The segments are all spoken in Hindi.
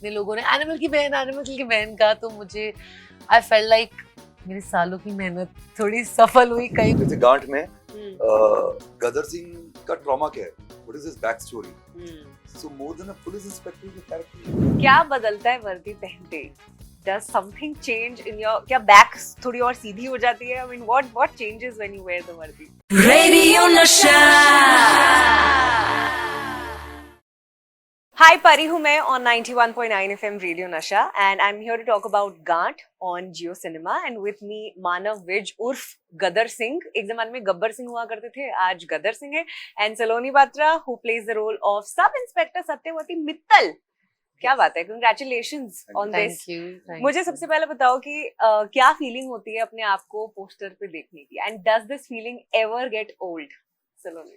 इतने लोगों ने एनिमल की बहन कहा, तो मुझे आई फेल्ट लाइक मेरे सालों की मेहनत थोड़ी सफल हुई कहीं। जैसे गांठ में गदर सिंह का ट्रॉमा क्या है, what is his back story, so more than a police inspector is a character. क्या बदलता है वर्दी पहनते? Does something change in your, क्या बैक थोड़ी और सीधी हो जाती है? I mean, what changes when you wear the वर्दी? Radio Nasha. Hi, Pari हूँ मैं on 91.9 FM Radio Nasha and I'm here to talk about Gaant on Jio Cinema and with me Manav Vij उर्फ गदर सिंह। एक जमाने में गब्बर सिंह हुआ करते थे, आज गदर सिंह है। And Saloni Batra who plays the role of Sub Inspector Satyavati Mittal. क्या बात है, कंग्रेचुलेशंस ऑन दिस। मुझे सबसे पहले बताओ कि क्या फीलिंग होती है अपने आप को पोस्टर पे देखने की, and does this feeling ever get old? Saloni,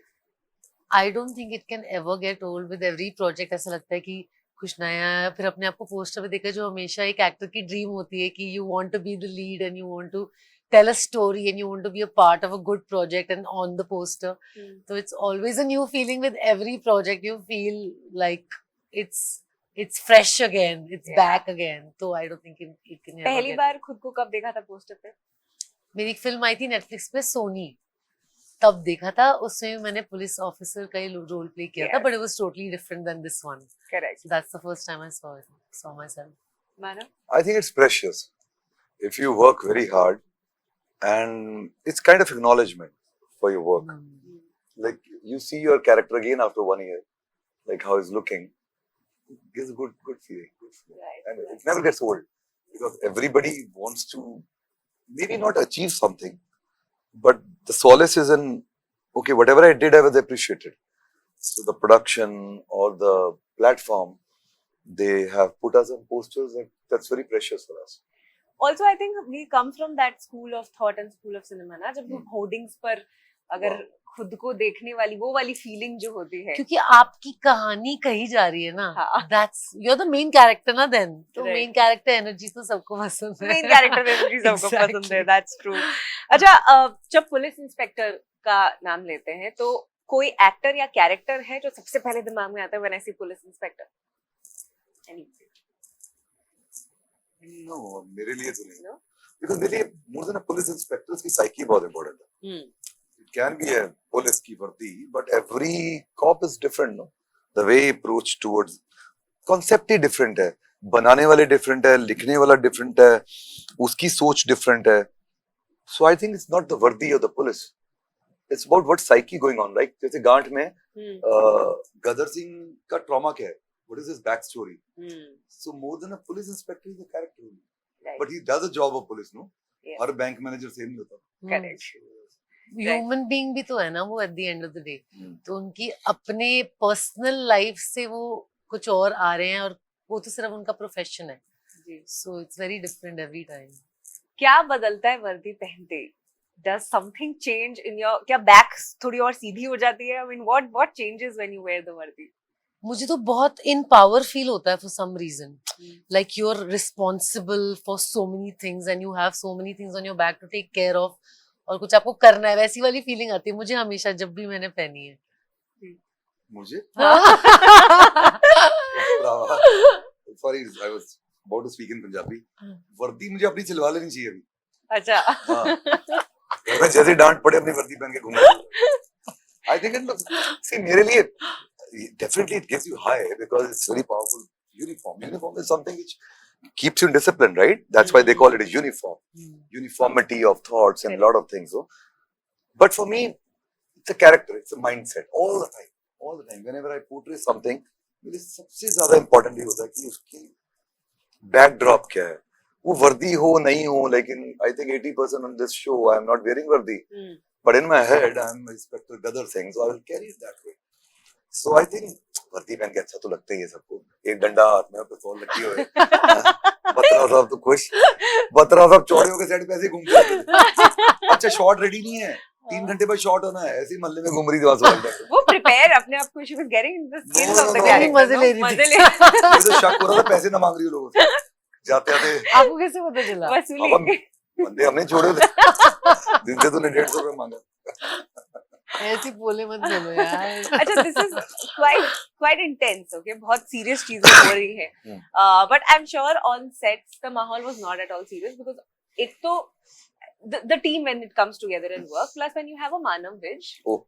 I don't think it can ever get old. With every project ऐसा लगता है कि कुछ नया है। फिर अपने आप को पोस्टर पे देखा, जो हमेशा एक एक्टर की ड्रीम होती है कि you want to be the lead and you want to tell a story and you want to be a part of a good project and on the poster. तो it's always a new feeling with every project. You feel like it's fresh again, it's back again. So I don't think it can ever पहली get बार खुद को कब देखा था पोस्टर पे? मेरी एक फिल्म आई थी नेटफ्लिक्स पे, सोनी, तब देखा था। उसमें मैंने पुलिस ऑफिसर का ही रोल प्ले किया था, but it was totally different than this one. Correct, So that's the first time I saw myself. माना? I think it's precious if you work very hard, and it's kind of acknowledgement for your work. Like you see your character again after 1 year, like how he's looking. It gives a good feeling. Right, And it never gets old, because everybody wants to maybe not achieve something, but the solace is in, okay, whatever I did, I was appreciated. So the production or the platform, they have put us on posters, that's very precious for us. Also, I think we come from that school of thought and school of cinema ना, जब होर्डिंग्स पर अगर खुद को देखने वाली वो वाली फीलिंग जो होती है, क्योंकि आपकी कहानी कही जा रही है ना, हाँ। that's you're the main character ना, then तो Right. main character एनर्जी तो सबको पसंद है। मेन कैरेक्टर एनर्जी सबको Exactly. पसंद है, दैट्स ट्रू। अच्छा, जब पुलिस इंस्पेक्टर का नाम लेते हैं तो कोई एक्टर या कैरेक्टर है जो सबसे पहले दिमाग में आता है when I see police inspector? No, मेरे लिए तो नहीं, No? because मेरे लिए more than a police inspector, उसकी psyche बहुत important है. It can be a police की वर्दी, but every cop is different, no? The way he approach towards concept he different है, बनाने वाले different है, लिखने वाला different है, उसकी सोच different है. So I think it's not the वर्दी of the police. It's about what psyche going on. Like जैसे गांठ में गदर सिंह का ट्रॉमा क्या है? What is his backstory? So more than a police inspector, he's a character. Right. But he does a job of police, no? Yeah. Her bank manager same नहीं होता. करेक्ट, ह्यूमन बीइंग भी तो है ना वो, at the end of the day. तो उनकी अपने पर्सनल लाइफ से वो कुछ और आ रहे हैं, और वो तो सिर्फ उनका प्रोफेशन है। जी। So it's very different every time. क्या बदलता है वर्दी पहनते? Does something change in your, क्या बैक थोड़ी और सीधी हो जाती है? I mean, what changes when you wear the वर्दी? मुझे तो बहुत इन पावर फील होता है for some reason, like you are responsible for so many things and you have so many things on your back to take care of, और कुछ आपको करना है, वैसी वाली फीलिंग आती है मुझे हमेशा जब भी मैंने पहनी है। मुझे? Sorry, I was about to speak in Punjabi. वर्दी मुझे अपनी सिलवा लेनी चाहिए अभी। अच्छा। हाँ। मैं जैसे डांट पड़े अपनी वर्दी पहन के घूमना। I think it looks, see मेरे लिए definitely it gives you high because it's very powerful. Uniform is something which keeps you in discipline, right? That's why they call it a uniform. Uniformity of thoughts and a lot of things. So, but for me, it's a character, it's a mindset. All the time. Whenever I portray something, मुझे सबसे ज़्यादा important ये होता है कि उसकी backdrop क्या है. वो वर्दी हो नहीं हो, लेकिन I think 80% on this show I am not wearing वर्दी. But in my head I am Inspector Gadar Singh, so I will carry it that way. So I think वर्दी पहन के अच्छा तो लगता ही है सबको, एक डंडा हाथ में पिस्तौल रखी हुई है। बत्रा साहब तो खुश, बत्रा साहब चौड़े होकर सेट पे ऐसे घूमते रहते थे। अच्छा शॉट रेडी नहीं है, 3 घंटे बाद शॉट होना है, ऐसे ही मोहल्ले में घूम रही थी वासवाल। वो प्रिपेयर अपने आप को, she was getting the skills of the No, character. मजे ले रही थी। मजे ले मुझे तो शक हो रहा था पैसे ना मांग रही हो लोगों से, जाते आते। आपको कैसे पता चला? वसूली। बंदे हमने छोड़े थे, जिनसे तूने 150 रुपए मांगा। ऐसी बोले मत बोलो यार. अच्छा, this is quite intense, okay? बहुत serious चीजें हो रही हैं. But I'm sure on sets the माहौल was not at all serious because एक तो the team when it comes together and work, plus when you have a Manav Vij. Oh,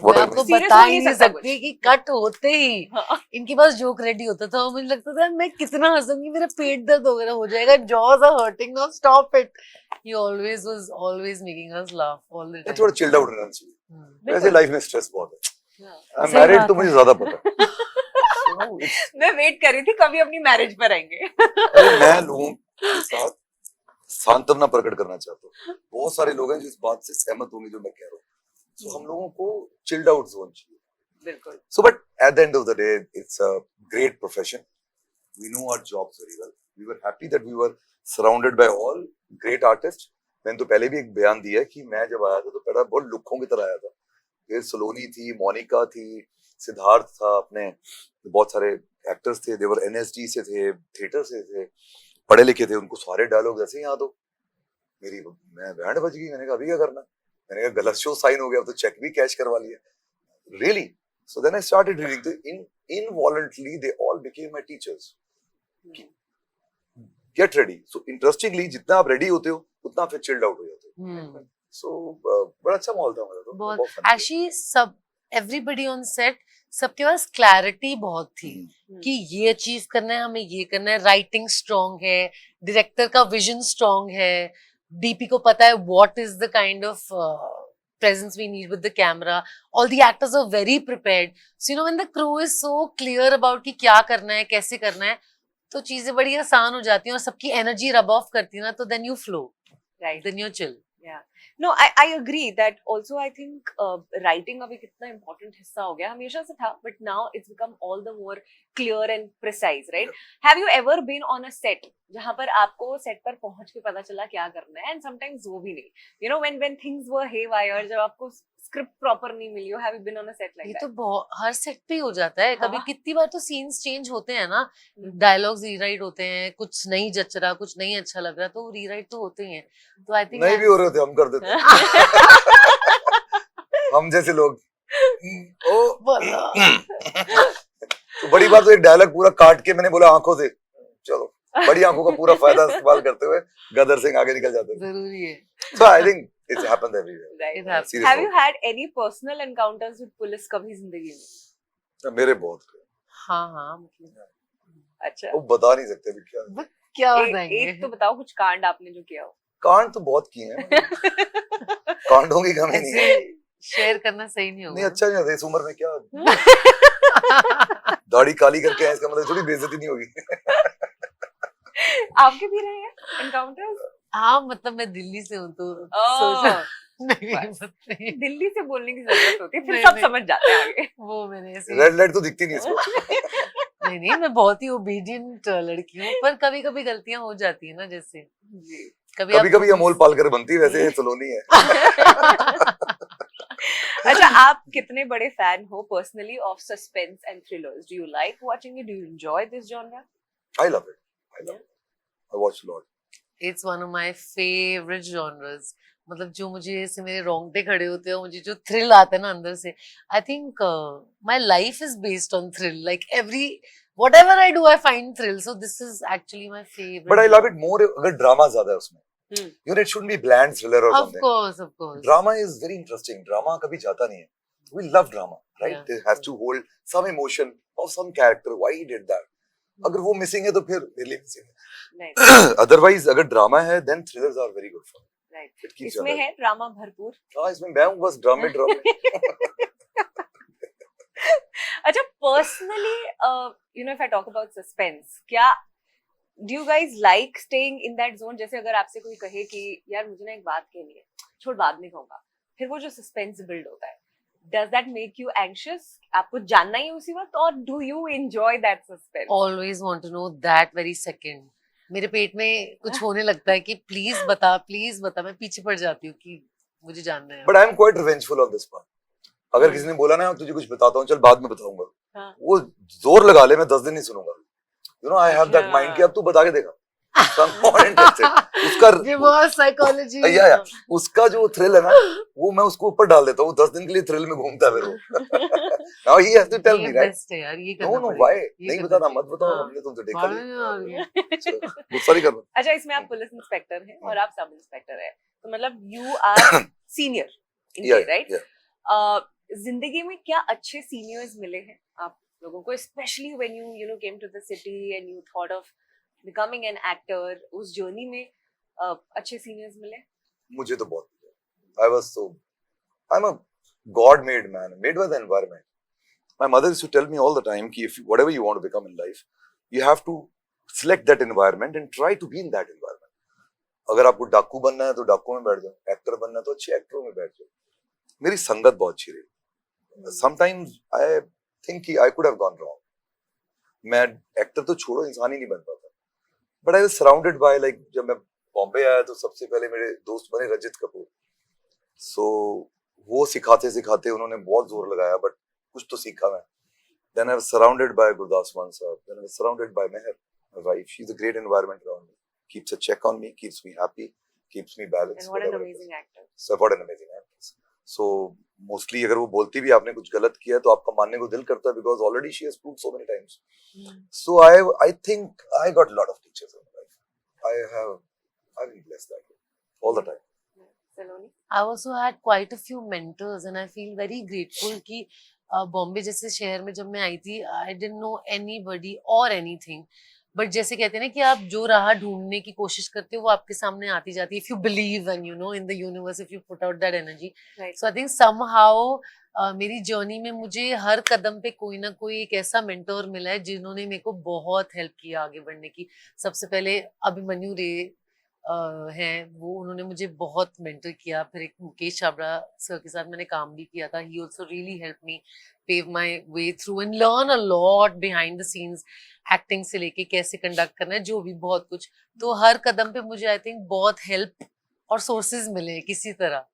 What मैं I आपको serious बता हो ही नहीं नहीं सकता सकती कुछ. कि कट होते ही हाँ. इनके पास जोक रेडी होता था और मुझे लगता था मैं कितना हंसूंगी, मेरा पेट दर्द वगैरह हो जाएगा, jaws are hurting now, stop it. He always was always making us laugh all the time. थोड़ा चिल्ड आउट रहना चाहिए. हम्म. वैसे लाइफ में स्ट्रेस बहुत है. हाँ. आई एम सही मैरिड बात तो है. मुझे ज्यादा पता है. So, it's- मैं वेट कर रही थी कभी अपनी मैरिज पर आएंगे. अरे मैं लोगों के साथ सांत्वना प्रकट करना चाहता हूँ. बहुत सारे लोग हैं जो इस बात से सहमत होंगे जो मैं कह रहा हूँ. So हम लोगों को चिल्ड आउट जोन चाहिए. बिल्कुल. So but at the end of the day it's a great profession. We know our jobs very well. We were happy that we were surrounded by all great artists. मैंने तो पहले भी एक बयान दिया है कि मैं जब आया था तो पहला बहुत लुक्खों की तरह आया था. फिर सलोनी थी, मोनिका थी, सिद्धार्थ था, अपने बहुत सारे एक्टर्स थे. देवर एनएसडी से थे, थिएटर से थे, पढ़े लिखे थे. उनको सारे डायलॉग ऐसे ही याद हो. मैं बैंड बज गई. मैंने कहा अभी क्या करना. मैंने कहा गलत शो साइन हो गया, अब तो चेक भी कैश करवा लिया. Really? So then I started reading. Involuntarily, they all became my teachers. Get ready. So interestingly, जितना आप ready होते हो, उतना फिर chilled out हो जाते हो. हम्म. So बड़ा अच्छा माहौल था मेरा तो. बहुत बहुत fun था. एक्चुअली सब एवरीबडी ऑन सेट सबके पास क्लैरिटी बहुत थी कि ये अचीव करना है, हमें ये करना है. राइटिंग स्ट्रॉन्ग है, डायरेक्टर का विजन स्ट्रॉन्ग है, डीपी को पता है what is the kind of presence we need with the camera. All the actors are very prepared. So you know when the crew is so clear about कि क्या करना है, कैसे करना है, तो चीजें बड़ी आसान हो जाती हैं और सबकी एनर्जी रब ऑफ करती है ना, तो then you flow, Right. then you're chill. Yeah. No, I agree that also I think writing अभी कितना important हिस्सा हो गया. हमेशा से था, but now it's become all the more clear and precise, right? Have you ever been on a set जहाँ पर आपको set पर पहुंच के पता चला क्या करना है, and sometimes वो भी नहीं. You know when things were haywire, जब आपको script proper नहीं मिली हो, have you been on a set like ये that? तो बहुत हर सेट पे ही हो जाता है. कभी हाँ. कितनी बार तो सीन्स चेंज होते हैं ना, डायलॉग्स रीराइट होते हैं, कुछ नहीं जच रहा, कुछ नहीं अच्छा लग रहा, तो रीराइट तो होते ही हैं. तो आई थिंक नहीं भी हो रहे थे, हम कर देते. हम जैसे लोग. ओ तो बड़ी बात तो एक डायलॉग पूरा काट के मैंने बोला आंखों से चलो. बड़ी आंखों का पूरा फायदा इस्तेमाल करते हुए गदर सिंह आगे निकल जाते थे. जरूरी है. So I think it happens everywhere. Right. It happens. Seriously. Have you had any personal encounters with police कभी जिंदगी में? मेरे बहुत. हाँ हाँ मतलब अच्छा. वो बता नहीं सकते भी क्या. क्या एक बताएंगे. तो बताओ कुछ कांड आपने जो किया हो. कांड तो बहुत किए हैं. कांडों की कमी नहीं है. ऐसे शेयर करना सही नहीं नहीं होगा. अच्छा नहीं होता इस उम्र में. क्या दाढ़ी काली करके है इसका मतलब थोड़ी बेइज्जती नहीं होगी. आपके भी रहे हैं एनकाउंटर्स? हाँ मतलब मैं दिल्ली से हूँ तो ओह, नहीं बस। मतलब दिल्ली से बोलने की जरूरत होती है, फिर नहीं, सब नहीं। समझ जाते हैं आगे. वो मैंने ऐसे रेड लाइट तो दिखती नहीं इसको. नहीं नहीं मैं बहुत ही ओबीडियंट लड़की हूँ, पर कभी कभी गलतियां हो जाती है ना. जैसे जी. कभी कभी कभी अमोल पालकर बनती है, वैसे ये सलोनी है. अच्छा, आप कितने बड़े फैन हो personally of suspense and thrillers? Do you like watching it? Do you enjoy this genre? I love it. I love it. I watch a lot. It's one of my favourite genres. मतलब जो मुझे ऐसे मेरे रोंगटे खड़े होते हैं, मुझे जो थ्रिल आता है ना अंदर से. I think my life is based on thrill. Like every whatever I do I find thrill, so this is actually my favorite. But I love it more अगर ड्रामा ज्यादा है उसमें. Hmm. You know, it shouldn't be bland thriller or of something. course. Drama is very interesting. Drama कभी जाता नहीं है. We love drama, right? Yeah. It has to hold some emotion of some character. Why he did that? अगर वो missing है तो फिर really missing है. Right. Otherwise अगर ड्रामा है then thrillers are very good for me. Right. It keeps इसमें है ड्रामा भरपूर. हाँ इसमें मैं हूँ बस ड्रामे. अच्छा, personally you know if I talk about suspense, क्या do you guys like staying in that zone? जैसे अगर आपसे कोई कहे कि यार मुझे ना एक बात कहनी है, छोड़ बाद में कहूंगा, फिर वो जो सस्पेंस बिल्ड होता है, does that make you anxious? आपको जानना ही है उसी वक्त, और do you enjoy that suspense? Always want to know that very second. मेरे पेट में कुछ होने लगता है कि प्लीज बता. मैं पीछे पड़ जाती हूँ कि मुझे जानना है. But I am quite revengeful on this part. अगर किसी ने बोला ना तुझे कुछ बताता हूँ, चल बाद में बताऊंगा, हाँ. वो जोर लगा ले, मैं 10 दिन नहीं सुनूंगा. You know, I have that अच्छा. mind कि अब तू बता के देखा. So I'm not interested. उसका Reverse psychology. या उसका जो थ्रिल है ना वो मैं उसको ऊपर डाल देता हूँ 10 दिन के लिए थ्रिल में घूमता है फिर Now he has to tell ये me, right? best है यार, ये No, करना no, पड़ेगा, why? ये नहीं करना बताना, चाहिए। मत बताओ, हाँ। हमने तुमसे देखा हाँ, यार, नहीं। ये- गुस्सा नहीं करना। अच्छा, इसमें आप पुलिस इंस्पेक्टर हैं और आप सब इंस्पेक्टर हैं, तो मतलब यू आर सीनियर इनके, Yeah, राइट? yeah. जिंदगी में क्या अच्छे सीनियर्स मिले हैं आप लोगों को, specially when you know came to the city and you thought of becoming an actor, उस जर्नी में अच्छे सीनियर्स मिले? मुझे तो बहुत I'm a God-made man, made by the environment. My mother used to tell me all the time कि if whatever you want to become in life, you have to select that environment and try to be in that environment. अगर आपको डाकू बनना है तो डाकू में बैठ जाओ, एक्टर बनना है तो अच्छे एक्टरों में बैठ जाओ. मेरी संगत बहुत अच्छी रही. Sometimes I think कि I could have gone wrong. मैं एक्टर तो छोड़ो, इंसान ही नहीं बन पाता. But I was surrounded by like जब मैं बॉम्बे आया तो सबसे पहले मेरे दोस्त बने रजित कपूर. So वो सिखाते सिखाते उन्होंने बहुत जोर लगाया, बट कुछ तो सीखा मैं. Then I was surrounded by Gurdas Maan Sahab. Then I was surrounded by Meher, my wife. She's a great environment around me. Keeps a check on me, keeps me happy, keeps me balanced. And what an whatever it is. amazing actor. So what an amazing actress. So mostly अगर वो बोलती भी आपने कुछ गलत किया तो आपका मानने को दिल करता है because already she has proved so many times. So I think I got a lot of teachers in my life. I've been blessed that way all the time. Saloni? I also had quite a few mentors and I feel very grateful कि बॉम्बे जैसे शहर में जब मैं आई थी I didn't know anybody or anything. But जैसे कहते हैं ना कि आप जो राह ढूंढने की कोशिश करते हो वो आपके सामने आती जाती है. If you believe and you know in the universe, if you put out that energy. Right. So I think somehow मेरी जर्नी में मुझे हर कदम पे कोई ना कोई एक ऐसा मेंटोर मिला है जिन्होंने मेरे को बहुत हेल्प किया आगे बढ़ने की. सबसे पहले अभिमन्यु रे हैं, वो उन्होंने मुझे बहुत मेंटर किया. फिर एक मुकेश छाबड़ा सर के साथ मैंने काम भी किया था. He also really help me pave my way through and learn a lot behind the scenes. Acting से लेके कैसे कंडक्ट करना है, जो भी बहुत कुछ. तो हर कदम पे मुझे आई थिंक बहुत हेल्प और सोर्सेज मिले हैं किसी तरह.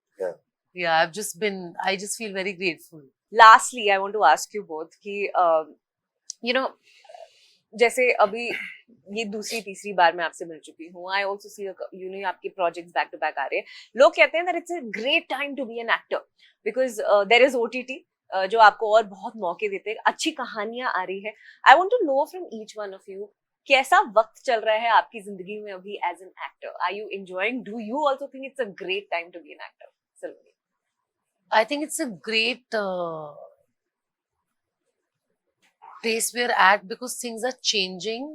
Yeah, I just feel very grateful. Lastly, I want to ask you both कि you know, जैसे अभी ये दूसरी तीसरी बार मैं आपसे मिल चुकी हूँ. I also see you know आपके projects back to back आ रहे हैं. लोग कहते हैं that it's a great time to be an actor because there is OTT जो आपको और बहुत मौके देते हैं, अच्छी कहानियां आ रही है. I want to know from each one of you कैसा वक्त चल रहा है आपकी जिंदगी में अभी as an actor? Are you enjoying? Do you also think it's a great time to be an actor? Saloni. I think it's a great place we're at because things are changing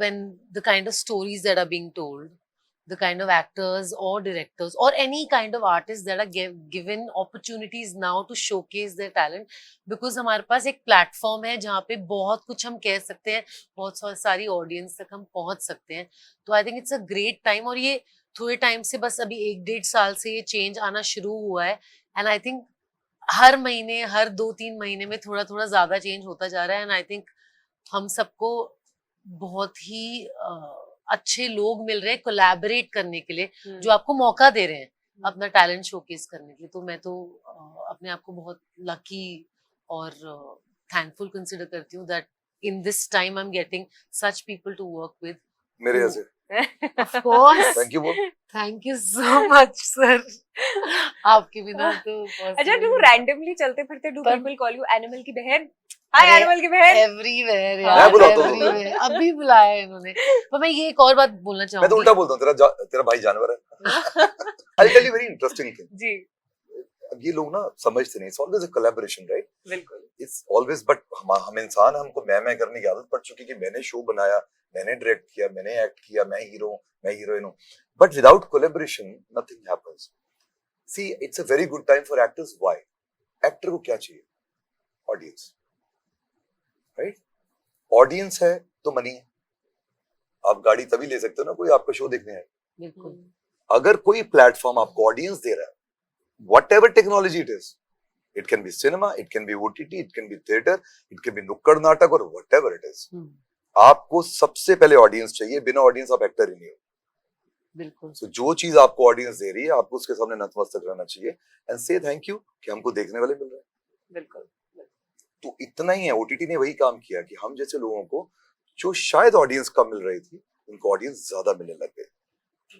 when the kind of stories that are being told, the kind of actors or directors or any kind of artists that are given opportunities now to showcase their talent, because हमारे पास एक प्लेटफॉर्म है जहाँ पे बहुत कुछ हम कह सकते हैं, बहुत सारी ऑडियंस तक हम पहुँच सकते हैं. तो I think it's a great time. और ये थोड़े टाइम से, बस अभी 1-1.5 साल से ये चेंज आना शुरू हुआ है. एंड आई थिंक हर महीने, हर 2-3 महीने में थोड़ा थोड़ा ज्यादा चेंज होता जा रहा है. एंड आई थिंक हम सबको बहुत ही अच्छे लोग मिल रहे हैं कोलैबोरेट करने के लिए, जो आपको मौका दे रहे हैं अपना टैलेंट शोकेस करने के लिए. तो मैं तो अपने आप को बहुत लकी और थैंकफुल कंसिडर करती हूँ that in this time I am getting such people to work with. मेरे ऐसे. Of course. Thank you both. Thank you so much, sir. आपके बिना तो अच्छा, do randomly चलते फिरते do पर- people call you animal की बहन? Hi अरे, animal की बहन. Everywhere मैं यार, बुलाता हूँ everywhere. अभी बुलाया है इन्होंने. पर मैं ये एक और बात बोलना मैं तो चाहूंगी. उल्टा बोलता हूँ, तेरा भाई जानवर है. I'll tell you very interesting thing. जी ये लोग ना समझते नहीं. It's always a collaboration, right? बिल्कुल. It's always, but हम इंसान, हमको मैं करने की आदत पड़ चुकी है कि मैंने शो बनाया, मैंने डायरेक्ट किया, मैंने एक्ट किया, मैं हीरो हूँ, मैं हीरोइन हूँ. But without collaboration, nothing happens. See, it's a very good time for actors. Why? Actor को क्या चाहिए? Audience, right? Audience है तो मनी है. आप गाड़ी तभी ले सकते हो ना कोई आपका शो देखने आए. बिल्कुल. अगर कोई प्लेटफॉर्म आपको ऑडियंस दे रहा है, whatever technology it is, it can be cinema, it can be OTT, it can be theater, it can be नुक्कड़ नाटक और whatever it is. आपको सबसे पहले ऑडियंस चाहिए. बिना ऑडियंस आप एक्टर ही नहीं हो. बिल्कुल. So, जो चीज आपको ऑडियंस दे रही है आपको उसके सामने नतमस्तक रहना चाहिए एंड से थैंक यू कि हमको देखने वाले मिल रहे हैं. बिल्कुल. तो इतना ही है. ओटीटी ने वही काम किया कि हम जैसे लोगों को जो शायद ऑडियंस कम मिल रही थी उनको ऑडियंस ज्यादा मिलने लग गए.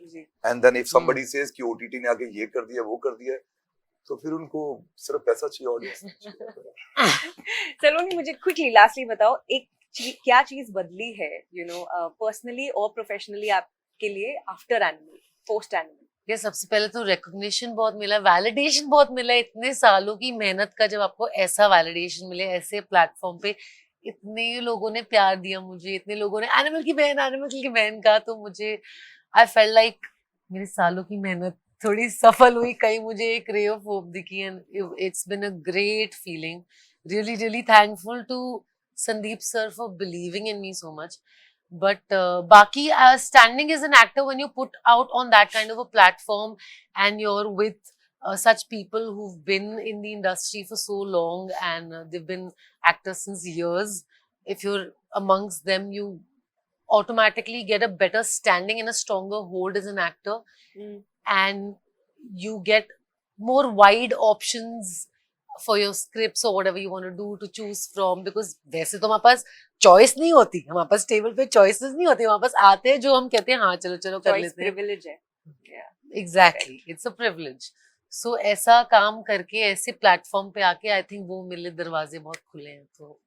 जी. And then if somebody says कि ओटीटी ने आके ये कर दिया वो कर दिया, तो फिर उनको सिर्फ पैसा चाहिए, ऑडियंस. सलोनी, मुझे क्विकली लास्टली बताओ, एक क्या चीज बदली है पर्सनली और प्रोफेशनली आपके लिए आफ्टर एनिमल, पोस्ट एनिमल? ये सबसे पहले तो रिकॉग्निशन बहुत मिला, वैलिडेशन बहुत मिला. इतने सालों की मेहनत का जब आपको ऐसा वैलिडेशन मिले ऐसे प्लेटफॉर्म पे, इतने लोगों ने प्यार दिया मुझे, इतने लोगों ने एनिमल की बहन का, तो मुझे आई फेल्ट लाइक मेरे सालों की मेहनत थोड़ी सफल हुई. कहीं मुझे एक रे ऑफ होप दिखी and it's been a great feeling. Really really thankful to Sandeep sir for believing in me so much. But Baki, standing as an actor, when you put out on that kind of a platform and you're with such people who've been in the industry for so long and they've been actors since years, if you're amongst them, you automatically get a better standing and a stronger hold as an actor. And you get more wide options for your scripts or whatever you want to do to choose from, because वैसे तो हमारे पास चॉइस नहीं होती, हमारे पास टेबल पे चॉइसेस नहीं होती, हमारे पास आते हैं जो हम कहते हैं हाँ चलो चलो कर लेते हैं. प्रिविलेज है. Exactly, it's a privilege. So ऐसा काम करके ऐसे प्लेटफॉर्म पे आके आई थिंक वो मेरे दरवाजे बहुत खुले हैं. तो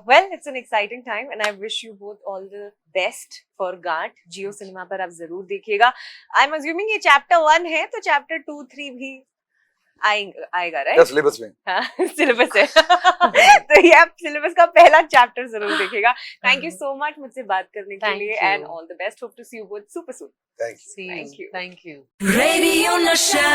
well, it's an exciting time and I wish you both all the best for GAT. Jio cinema पर आप जरूर देखिएगा. I'm assuming ये chapter 1 है, तो chapter 2, 3 भी आएगा, राइट? क्या सिलेबस में? हाँ, सिलेबस है. तो ये आप सिलेबस का पहला चैप्टर जरूर देखिएगा. थैंक यू सो मच मुझसे बात करने के लिए and all the best. Hope to see you both super soon. Thank you. Thank you. Radio Nasha.